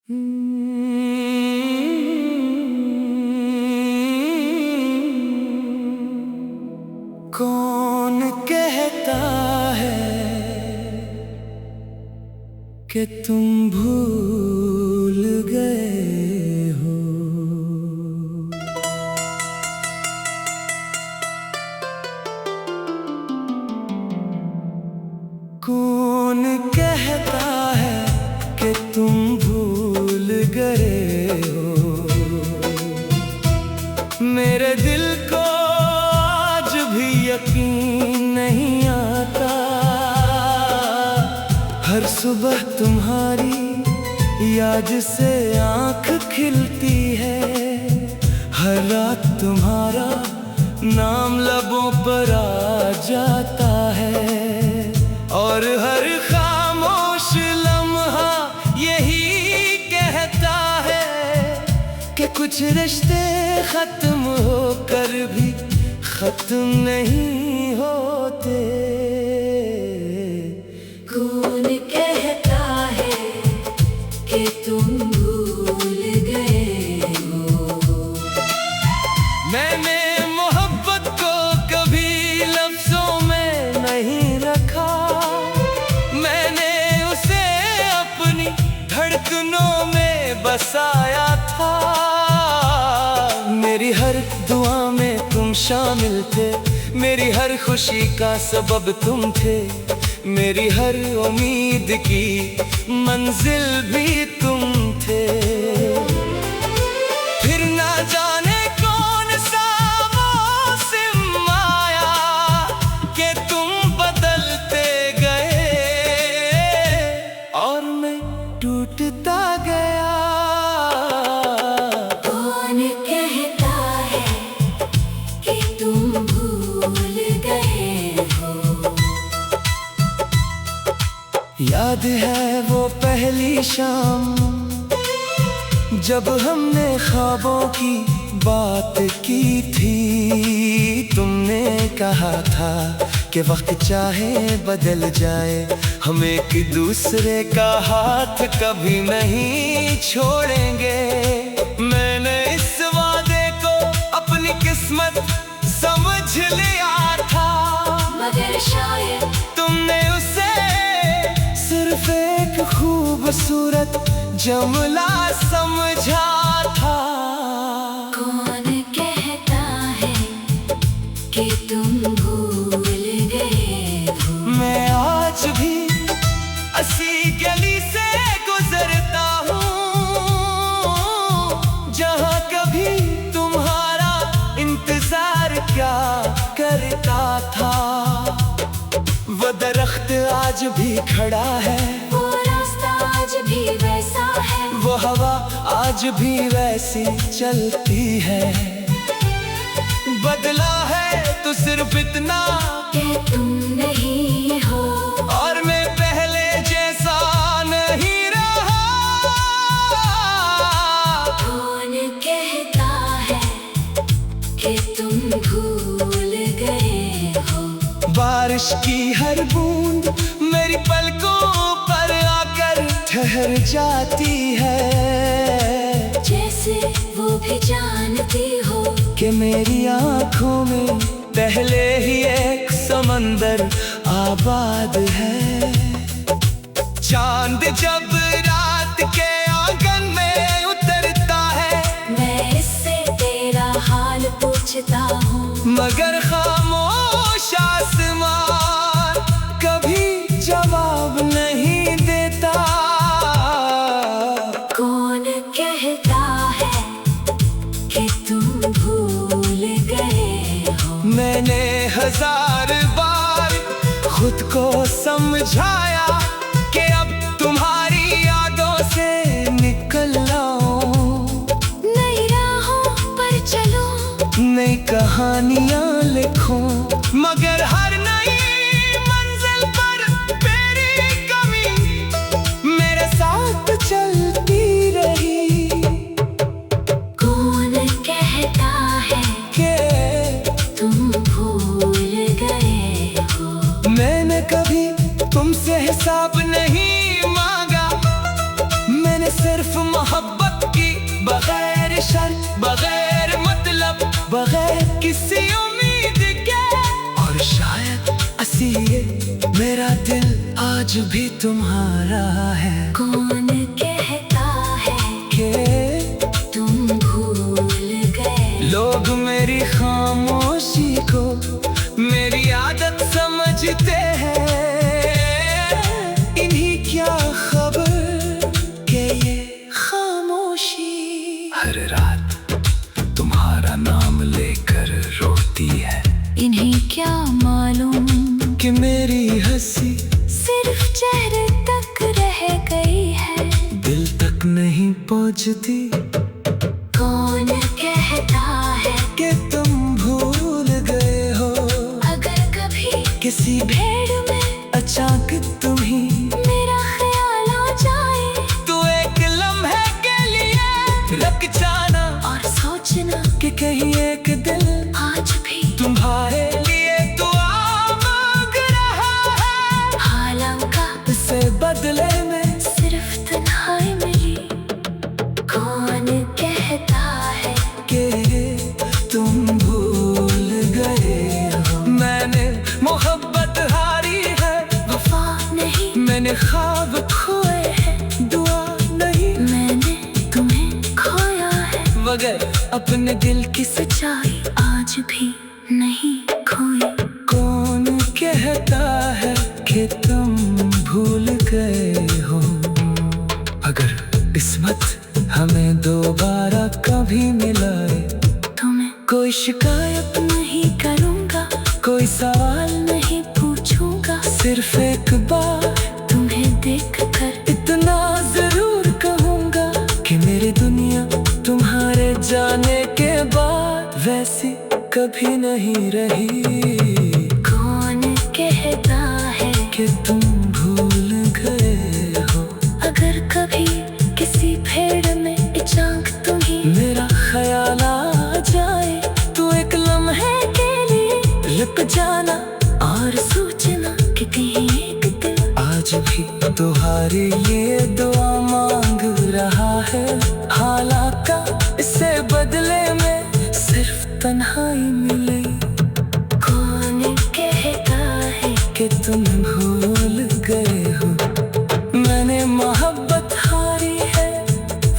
कौन कहता है कि तुम भूल गए हो? कौन कहता है कि तुम भूल गए हो? मेरे दिल को आज भी यकीन नहीं आता। हर सुबह तुम्हारी याद से आँख खिलती है, हर रात तुम्हारा नाम लबों पर आ जाता है, और हर खामोश लम्हा यही कहता है कि कुछ रिश्ते खत्म होकर भी खत्म नहीं होते। कौन कहता है कि तुम भूल गए हो? मैंने मोहब्बत को कभी लफ्जों में नहीं रखा, मैंने उसे अपनी धड़कनों में बसाया था। मेरी हर दुआ में तुम शामिल थे, मेरी हर खुशी का सबब तुम थे, मेरी हर उम्मीद की मंजिल भी तुम थे। फिर ना जाने कौन सा मौसम आया कि तुम बदलते गए और मैं टूटता गया। कौन कहता है कि तुम भूल गए हो? याद है वो पहली शाम जब हमने ख्वाबों की बात की थी। तुमने कहा था कि वक्त चाहे बदल जाए, हम एक दूसरे का हाथ कभी नहीं छोड़ेंगे। मैंने इस वादे को अपनी किस्मत समझ लिया था, मगर शायद तुमने उसे सिर्फ एक खूबसूरत जमला समझा था। कौन कहता है कि तुम भूल गए हो? मैं आज भी इसी गली से गुजरता हूँ जहाँ कभी तुम्हारा इंतजार क्या करता था। वो दरख्त आज भी खड़ा है, वो रास्ता आज भी वैसा है, वो हवा आज भी वैसी चलती है। बदला है तो सिर्फ इतना कि तुम नहीं हो, और मैं पहले जैसा नहीं रहा। कौन कहता है कि तुम भूल गए हो? बारिश की हर बूंद मेरी पलकों पर आकर ठहर जाती है, जैसे वो भी जानती हो कि मेरी आँखों में पहले ही एक समंदर आबाद है। चांद जब रात के आंगन में उतरता है, मैं इससे तेरा हाल पूछता हूँ, मगर खामोश आसमान कभी जवाब नहीं देता। कौन कहता है कि तुम भूल गए हो? मैंने हजार बार खुद को समझाया कि अब तुम्हारी यादों से निकल आऊं, नई राहों पर चलो, नई कहानियां लिखूं, मगर हर नई मंजिल पर मेरी कमी मेरे साथ चलती रही। कौन कहता है कि तुम भूल गए हो? मैंने कभी तुमसे हिसाब नहीं मांगा, मैंने सिर्फ मोहब्बत की, बगैर शर्त बगैर मतलब, बगैर किसी उम्मीद के। और शायद ऐसी ये मेरा दिल आज भी तुम्हारा है। कौन कहता है कि तुम भूल गए? लोग मेरी खामोशी को मेरी आदत समझते हैं, इन्हीं क्या खबर के ये खामोशी हर रात तुम्हारा नाम लेकर रोती है। इन्हें क्या मालूम कि मेरी हंसी सिर्फ चेहरे तक रह गई है, दिल तक नहीं पहुंचती। कौन कहता है कि तुम भूल गए हो? अगर कभी किसी भीड़ में अचानक तुम ही मेरा ख्याल आ जाए, तो एक लम्हे के लिए रुक जाना और सोचना कि कहीं एक दिल आज भी तुम्हारे लिए दुआ मांग रहा है। हालांकि इससे बदले में सिर्फ तन्हाई मिली। कौन कहता है कि तुम भूल गए हो? मैंने मोहब्बत हारी है, वफा नहीं मैंने ख्वाब खोए हैं, दुआ नहीं मैंने तुम्हें खोया है, मगर अपने दिल की सच्चाई आज भी नहीं खोई। कौन कहता है कि तुम भूल गए हो? अगर किस्मत हमें दोबारा कभी मिलाए, तुम्हें कोई शिकायत नहीं करूँगा, कोई सवाल नहीं पूछूंगा, सिर्फ एक बार तुम्हें देखकर इतना जरूर कहूँगा कि मेरी दुनिया तुम्हारे जाने के बाद वैसी कभी नहीं रही। कौन कहता है कि तुम भूल गए हो? अगर कभी किसी भीड़ में अचानक तुम ही मेरा ख्याल आ जाए, तो एक लम्हे के लिए रुक जाना और सोचना कि कहीं एक दिल आज भी तुम्हारे लिए दुआ मांग रहा है। हालांकि इससे बदले में सिर्फ तन्हाई मिली। कौन कहता है कि तुम भूल गए हो? मैंने मोहब्बत हारी है,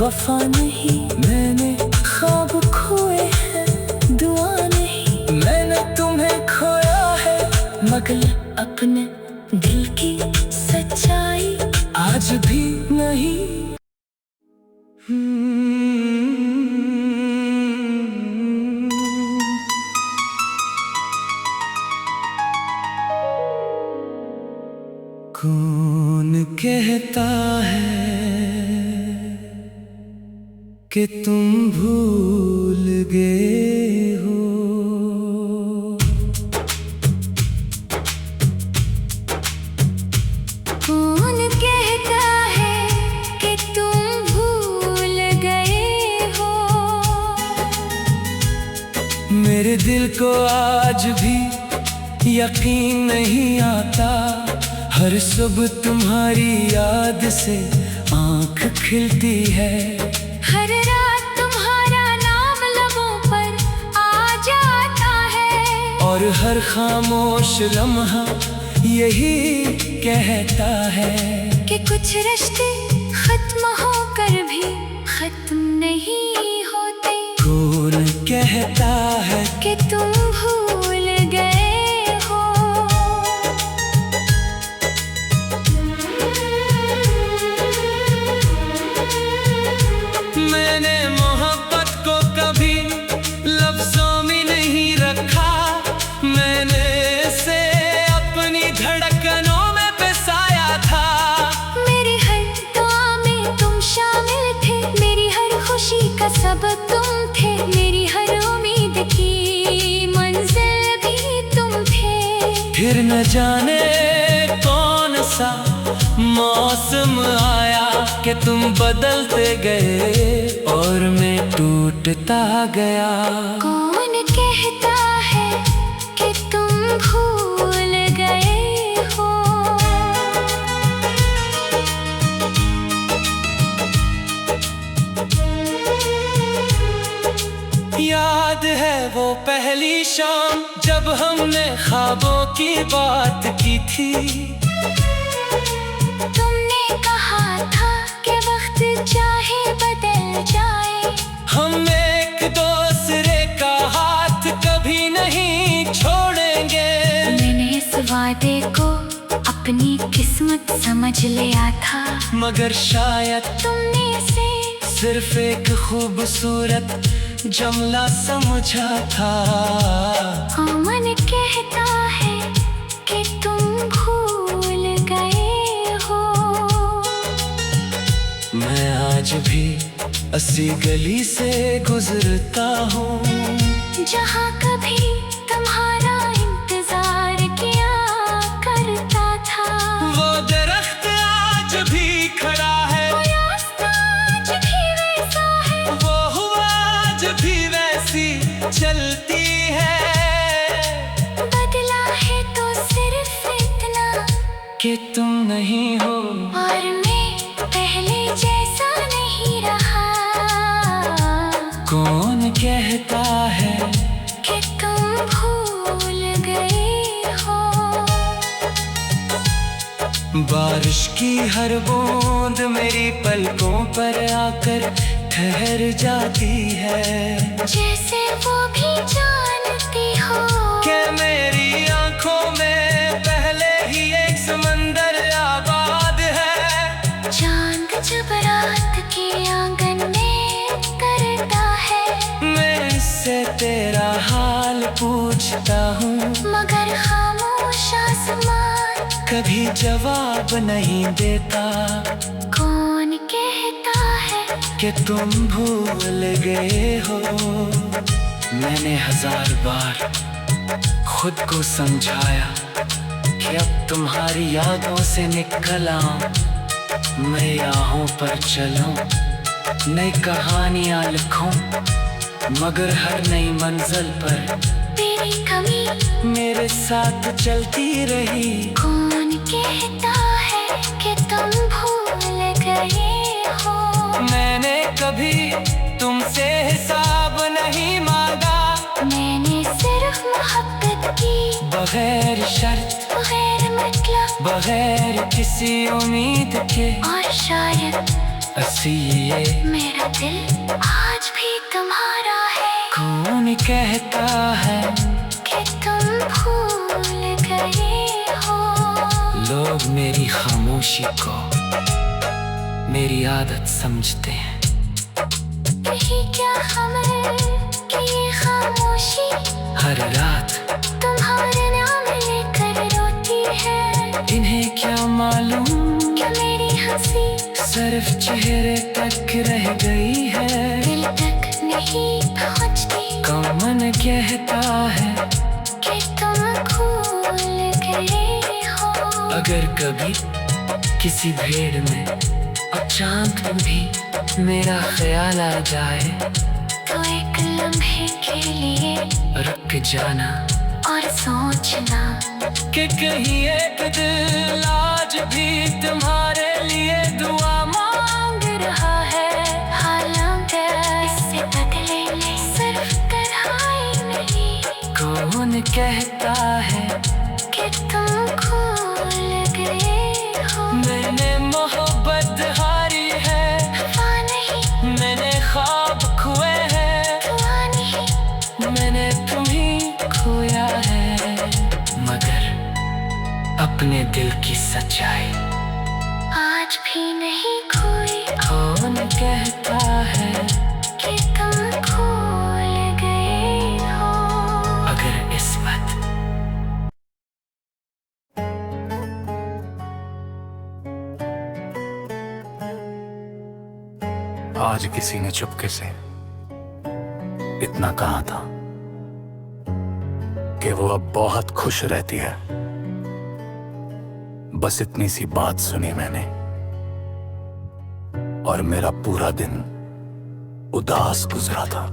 वफा नहीं मैंने ख्वाब खोए हैं, दुआ नहीं मैंने तुम्हें खोया है, मगर अपने दिल की सच्चाई आज भी नहीं। कौन कहता है कि तुम भूल गए हो? कौन कहता है कि तुम भूल गए हो? मेरे दिल को आज भी यकीन नहीं आता, हर सुबह तुम्हारी याद से आँख खिलती है। हर रात तुम्हारा नाम लबों पर आ जाता है, और हर खामोश लम्हा यही कहता है कि कुछ रिश्ते खत्म होकर भी खत्म नहीं होते। कौन कहता है कि तुम भूल गए हो? मैंने मोहब्बत को कभी लफ्जों में नहीं रखा, मैंने इसे अपनी धड़कनों में बसाया था। मेरी हर दुआ में तुम शामिल थे, मेरी हर खुशी का सबब तुम थे, मेरी हर उम्मीद की मंजिल भी तुम थे। फिर न जाने कौन सा मौसम आया कि तुम बदलते गए और मैं टूटता गया। कौन कहता है कि तुम भूल गए हो? याद है वो पहली शाम जब हमने ख्वाबों की बात की थी। तुमने कहा था कि वक्त चाहे बदल जाए, हम एक दूसरे का हाथ कभी नहीं छोड़ेंगे। मैंने इस वादे को अपनी किस्मत समझ लिया था, मगर शायद तुमने इसे सिर्फ एक खूबसूरत जुमला समझा था। मन कहता है कि तुम भूल गए हो। मैं आज भी अस्सी गली से गुजरता हूँ, जहाँ कभी तुम्हारा इंतजार किया करता था। वो दरख्त आज भी खड़ा है, वो रास्ता आज भी वैसा है, वो हवा आज भी वैसी चलती है। बदला है तो सिर्फ इतना कि तुम नहीं हो और मैं पहले जैसा नहीं रहा। कौन कहता है कि तुम भूल गए हो। बारिश की हर बूंद मेरी पलकों पर आकर ठहर जाती है। जैसे वो भी जानती हो कि मेरी आंखों में पहले ही एक समंदर आबाद है। चांद जब रात के आंगन में करता है, मैं इससे तेरा हाल पूछता हूँ, मगर खामोश आसमान कभी जवाब नहीं देता। कौन कहता है कि तुम भूल गए हो। मैंने 1000 बार खुद को समझाया कि अब तुम्हारी यादों से निकल आऊं, मैं राहों पर चलूं, नई कहानियां लिखूं, मगर हर नई मंजिल पर तेरी कमी मेरे साथ चलती रही। कौन कहता है कि तुम भूल गए हो। मैंने कभी तुमसे हिसाब नहीं मांगा, मैंने सिर्फ मोहब्बत की, बगैर शर्त, बगैर मतलब, बगैर किसी उम्मीद के। और शायद ऐसी ये मेरा दिल आज भी तुम्हारा है। कौन कहता है कि तुम भूल गए हो। लोग मेरी खामोशी को मेरी आदत समझते हैं। यही क्या खबर कि ये खामोशी हर रात तुम्हारे नाम लेकर रोती है। इन्हें क्या मालूम क्या मेरी हंसी सिर्फ चेहरे तक रह गई है, दिल तक नहीं पहुंचती। कौन कहता है कि तुम भूल गए हो। अगर कभी किसी भीड़ में अचानक भी मेरा ख्याल आ जाए, तो एक लम्हे के लिए रुक जाना और सोचना कि कहीं एक दिल आज भी तुम्हारे लिए दुआ मांग रहा है। हालांकि इससे बदले में सिर्फ तन्हाई नहीं। कौन कहता है कि तुम भूल गए हो। मैंने मोहब्बत हारी है, वफा नहीं, मैंने ख्वाब खोए हैं, दुआ नहीं, मैंने तुम्हीं खोया है, मगर अपने दिल की सच्चाई आज भी नहीं खोई। कौन कहता है कि तुम भूल गए हो। अगर इस वक्त आज किसी ने चुपके से इतना कहा था कि वो अब बहुत खुश रहती है। बस इतनी सी बात सुनी मैंने और मेरा पूरा दिन उदास गुजरा था।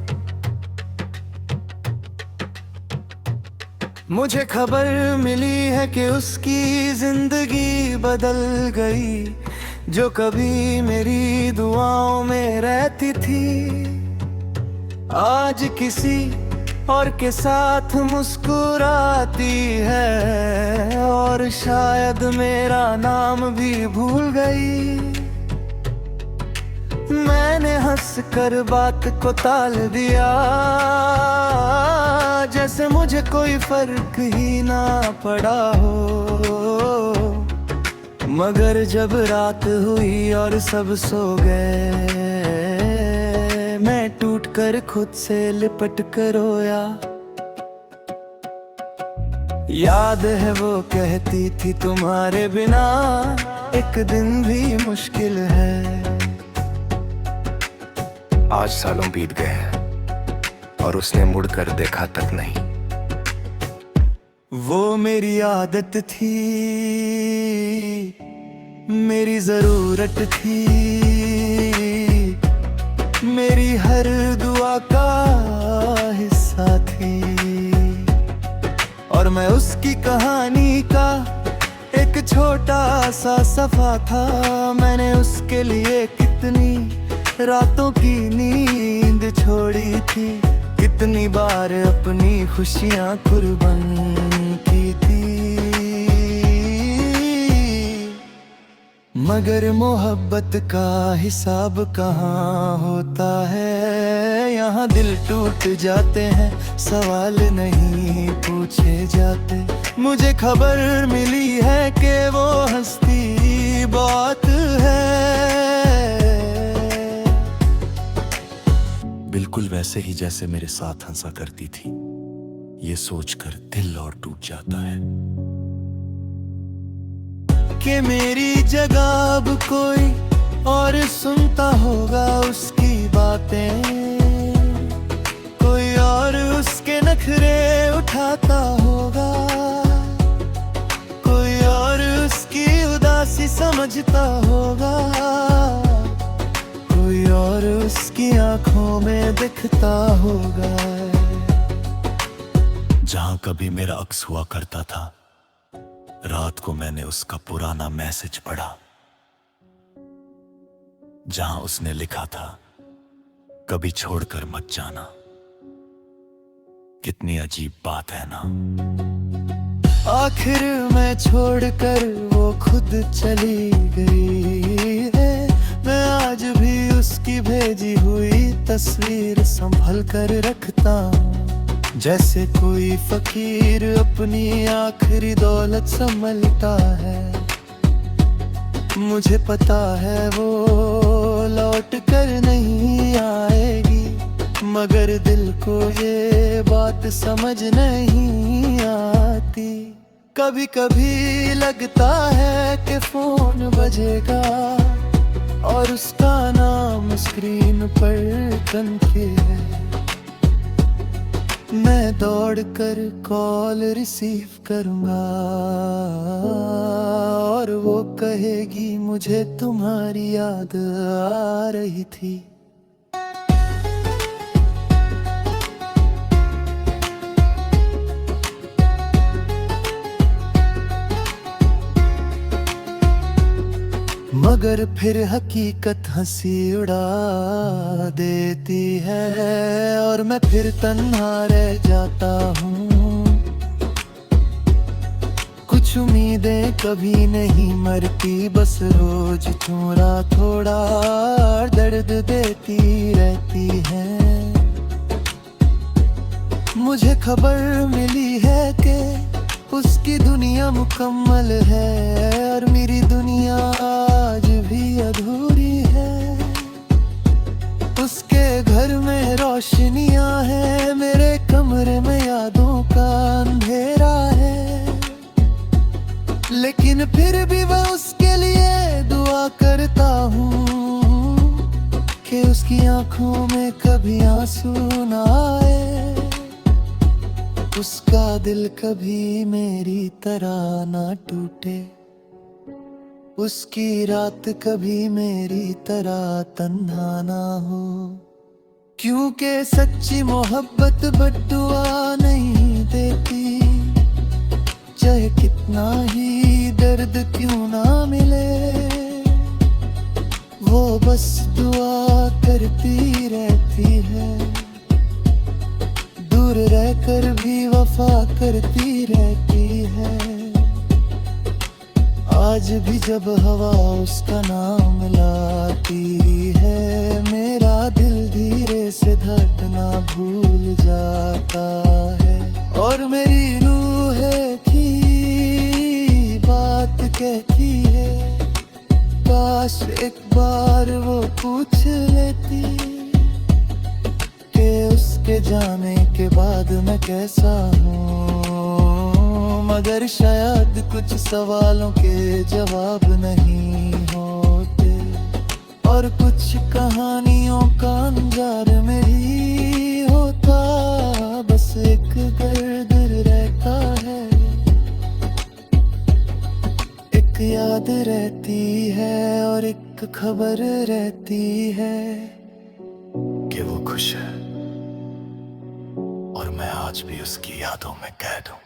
मुझे खबर मिली है कि उसकी जिंदगी बदल गई, जो कभी मेरी दुआओं में रहती थी। आज किसी और के साथ मुस्कुराती है और शायद मेरा नाम भी भूल गई। मैंने हंस कर बात को टाल दिया, जैसे मुझे कोई फर्क ही ना पड़ा हो। मगर जब रात हुई और सब सो गए, मैं टूट कर खुद से लिपट कर रोया। याद है वो कहती थी तुम्हारे बिना एक दिन भी मुश्किल है। आज सालों बीत गए हैं और उसने मुड़कर देखा तक नहीं। वो मेरी आदत थी, मेरी जरूरत थी, मेरी हर दुआ का हिस्सा थी। और मैं उसकी कहानी का एक छोटा सा सफा था। मैंने उसके लिए कितनी रातों की नींद छोड़ी थी, कितनी बार अपनी खुशियां कुर्बान की थी। मगर मोहब्बत का हिसाब कहाँ होता है। यहाँ दिल टूट जाते हैं, सवाल नहीं पूछे जाते। मुझे खबर मिली है कि वो हस्ती बहुत है। बिल्कुल वैसे ही जैसे मेरे साथ हंसा करती थी। ये सोचकर दिल और टूट जाता है कि मेरी जगह अब कोई और सुनता होगा उसकी बातें, कोई और उसके नखरे उठाता होगा, कोई और उसकी उदासी समझता होगा, कोई और उसकी आंखों में दिखता होगा। जहां कभी मेरा अक्स हुआ करता था, रात को मैंने उसका पुराना मैसेज पढ़ा, जहां उसने लिखा था कभी छोड़कर मत जाना। कितनी अजीब बात है ना। आखिर मैं छोड़कर वो खुद चली गई है। मैं आज भी उसकी भेजी हुई तस्वीर संभल कर रखता हूँ, जैसे कोई फकीर अपनी आखिरी दौलत संभलता है। मुझे पता है वो लौट कर नहीं आएगी, मगर दिल को ये बात समझ नहीं आती। कभी कभी लगता है कि फोन बजेगा और उसका नाम स्क्रीन पर तनखे है। मैं दौड़ कर कॉल रिसीव करूंगा और वो कहेगी मुझे तुम्हारी याद आ रही थी। मगर फिर हकीकत हंसी उड़ा देती है और मैं फिर तन्हा रह जाता हूँ। कुछ उम्मीदें कभी नहीं मरती, बस रोज थोड़ा थोड़ा दर्द देती रहती है। मुझे खबर मिली है कि उसकी दुनिया मुकम्मल है और मेरी दुनिया आज भी अधूरी है। उसके घर में रोशनियां हैं, मेरे कमरे में यादों का अंधेरा है। लेकिन फिर भी मैं उसके लिए दुआ करता हूँ कि उसकी आंखों में कभी आंसू ना आए, उसका दिल कभी मेरी तरह ना टूटे, उसकी रात कभी मेरी तरह तन्हा ना हो। क्योंकि सच्ची मोहब्बत बद्दुआ नहीं देती, चाहे कितना ही दर्द क्यों ना मिले, वो बस दुआ करती रहती है। करती रहती है। आज भी जब हवा उसका नाम लाती है, मेरा दिल धीरे से धड़कना भूल जाता है। और मेरी रूह की बात कहती है, काश एक बार वो पूछ लेती कि उसके जाने के बाद मैं कैसा हूँ। मगर शायद कुछ सवालों के जवाब नहीं होते, और कुछ कहानियों का अंजार में ही होता। बस एक दर्द रहता है, एक याद रहती है, और एक खबर रहती है कि वो खुश है और मैं आज भी उसकी यादों में कैद हूं।